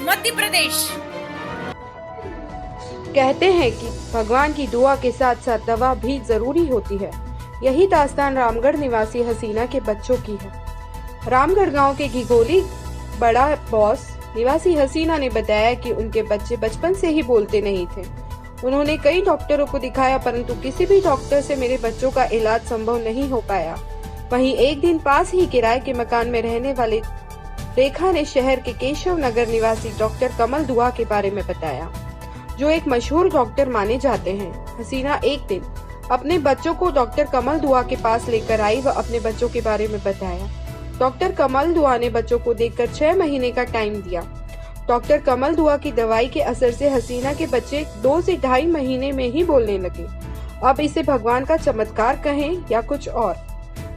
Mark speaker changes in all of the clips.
Speaker 1: मध्य प्रदेश।
Speaker 2: कहते हैं कि भगवान की दुआ के साथ साथ दवा भी जरूरी होती है। यही दास्तान रामगढ़ निवासी हसीना के बच्चों की है। रामगढ़ गांव के घिघोली बड़ा बॉस निवासी हसीना ने बताया कि उनके बच्चे बचपन से ही बोलते नहीं थे। उन्होंने कई डॉक्टरों को दिखाया, परंतु किसी भी डॉक्टर से मेरे बच्चों का इलाज संभव नहीं हो पाया। वहीं एक दिन पास ही किराए के मकान में रहने वाले रेखा ने शहर के केशव नगर निवासी डॉक्टर कमल दुआ के बारे में बताया, जो एक मशहूर डॉक्टर माने जाते हैं। हसीना एक दिन अपने बच्चों को डॉक्टर कमल दुआ के पास लेकर आई व अपने बच्चों के बारे में बताया। डॉक्टर कमल दुआ ने बच्चों को देखकर 6 महीने का टाइम दिया। डॉक्टर कमल दुआ की दवाई के असर से हसीना के बच्चे 2 से 2.5 महीने में ही बोलने लगे। अब इसे भगवान का चमत्कार कहें या कुछ और।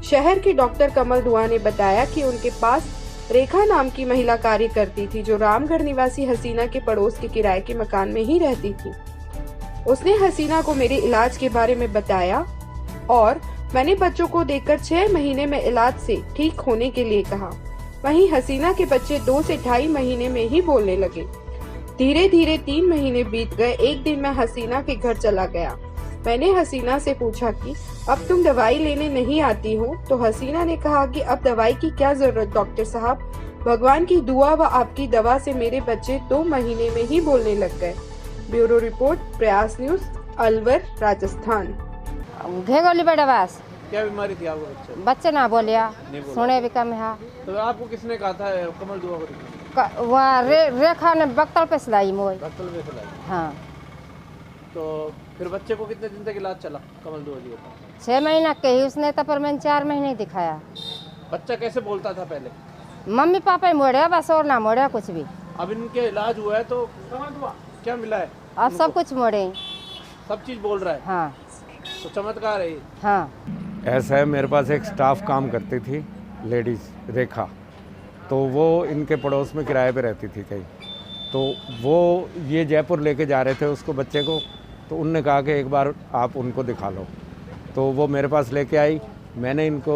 Speaker 2: शहर के डॉक्टर कमल दुआ ने बताया कि उनके पास रेखा नाम की महिला कार्य करती थी, जो रामगढ़ निवासी हसीना के पड़ोस के किराए के मकान में ही रहती थी। उसने हसीना को मेरे इलाज के बारे में बताया और मैंने बच्चों को देखकर 6 महीने में इलाज से ठीक होने के लिए कहा। वहीं हसीना के बच्चे 2 से 2.5 महीने में ही बोलने लगे। धीरे धीरे 3 महीने बीत गए। एक दिन मैं हसीना के घर चला गया। मैंने हसीना से पूछा कि अब तुम दवाई लेने नहीं आती हो? तो हसीना ने कहा कि अब दवाई की क्या जरूरत डॉक्टर साहब, भगवान की दुआ व आपकी दवा से मेरे बच्चे 2 महीने में ही बोलने लग गए। ब्यूरो रिपोर्ट, प्रयास न्यूज, अलवर, राजस्थान।
Speaker 3: घेगोली बड़ा बास।
Speaker 4: क्या बीमारी थी आपको?
Speaker 3: बच्चे ना बोलिया, सुने भी कम है।
Speaker 4: तो आपको किसने कहा था कमल दुआ को?
Speaker 3: वहाँ रेखा ने बक्तल पे सिलाई मोई।
Speaker 4: बक्तल पे सिलाई।
Speaker 3: हाँ।
Speaker 4: तो फिर बच्चे को कितने दिन तक इलाज चला कमल दुआ जी का?
Speaker 3: 6 महीना के ही उसने तो, पर मैंने 4 महीने दिखाया।
Speaker 4: बच्चा कैसे बोलता था पहले?
Speaker 3: मम्मी पापा ही मोड़े बस, और ना मोड़े कुछ भी।
Speaker 4: अब इनके इलाज हुआ है तो क्या मिला है?
Speaker 3: अब सब कुछ मोड़े,
Speaker 4: सब चीज बोल रहा है।
Speaker 3: हाँ।
Speaker 4: तो चमत्कार है।
Speaker 3: हाँ।
Speaker 5: ऐसा है, मेरे पास एक स्टाफ काम करती थी लेडीज़ रेखा, तो वो इनके पड़ोस में किराए पे रहती थी कहीं। तो वो ये जयपुर लेके जा रहे थे उसको, बच्चे को, तो उनने कहा कि एक बार आप उनको दिखा लो। तो वो मेरे पास लेके आई। मैंने इनको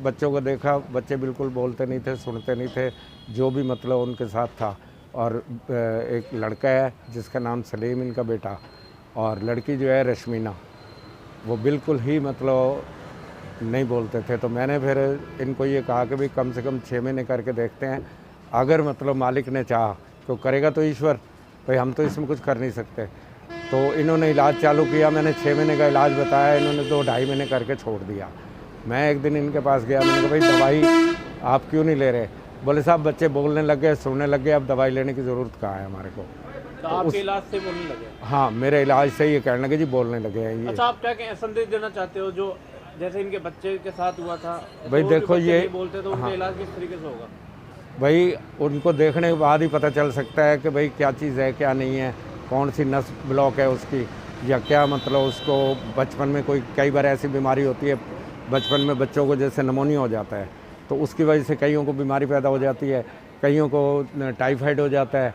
Speaker 5: बच्चों को देखा, बच्चे बिल्कुल बोलते नहीं थे, सुनते नहीं थे, जो भी मतलब उनके साथ था। और एक लड़का है जिसका नाम सलीम, इनका बेटा, और लड़की जो है रश्मीना, वो बिल्कुल ही मतलब नहीं बोलते थे। तो मैंने फिर इनको ये कहा कि भाई कम से कम 6 महीने करके देखते हैं, अगर मतलब मालिक ने चाहा तो करेगा तो ईश्वर, भाई हम तो इसमें कुछ कर नहीं सकते। तो इन्होंने इलाज चालू किया। मैंने 6 महीने का इलाज बताया, इन्होंने 2-2.5 महीने करके छोड़ दिया। मैं एक दिन इनके पास गया, मैंने कहा भाई दवाई आप क्यों नहीं ले रहे? बोले साहब बच्चे बोलने लग गए, सुनने लग गए, अब दवाई लेने की ज़रूरत कहाँ है हमारे को।
Speaker 4: तो आपके इलाज से बोलने लगे?
Speaker 5: हाँ, मेरे इलाज से ये कहने लगे जी बोलने लगे हैं ये।
Speaker 4: अच्छा, आप क्या संदेश देना चाहते हो जो जैसे इनके बच्चे के साथ हुआ था?
Speaker 5: भाई
Speaker 4: तो
Speaker 5: देखो ये
Speaker 4: बोलते तो उनका इलाज किस तरीके से होगा?
Speaker 5: भाई उनको देखने के बाद ही पता चल सकता है कि भाई क्या चीज़ है क्या नहीं है, कौन सी नस ब्लॉक है उसकी, या क्या मतलब उसको बचपन में कोई, कई बार ऐसी बीमारी होती है बचपन में बच्चों को, जैसे निमोनिया हो जाता है, तो उसकी वजह से कईयों को बीमारी पैदा हो जाती है, कईयों को टाइफाइड हो जाता है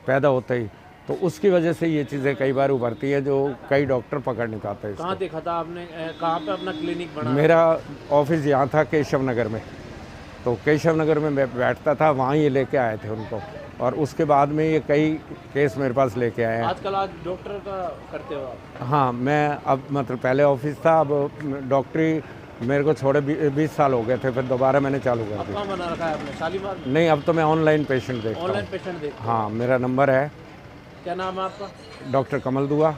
Speaker 5: पैदा होते ही। तो उसकी वजह से ये चीज़ें कई बार उभरती है जो कई डॉक्टर पकड़ नहीं पाते।
Speaker 4: कहाँ देखा था आपने? कहाँ पे अपना क्लिनिक बना?
Speaker 5: मेरा ऑफिस यहाँ था केशव नगर में, तो केशव नगर में मैं बैठता था, वहाँ ये लेके आए थे उनको, और उसके बाद में ये कई केस मेरे पास लेके आए हैं।
Speaker 4: आजकल आज डॉक्टर का करते हो आप?
Speaker 5: हाँ, मैं अब मतलब पहले ऑफिस था, अब डॉक्टरी मेरे को छोड़े 20 साल हो गए थे, फिर दोबारा मैंने चालू कर दिया।
Speaker 4: कहाँ बना रखा है आपने? शालीमार?
Speaker 5: नहीं, अब तो मैं ऑनलाइन पेशेंट देखता हूँ।
Speaker 4: ऑनलाइन पेशेंट देखते?
Speaker 5: हाँ, मेरा नंबर है।
Speaker 4: क्या नाम है आपका?
Speaker 5: डॉक्टर कमल दुआ।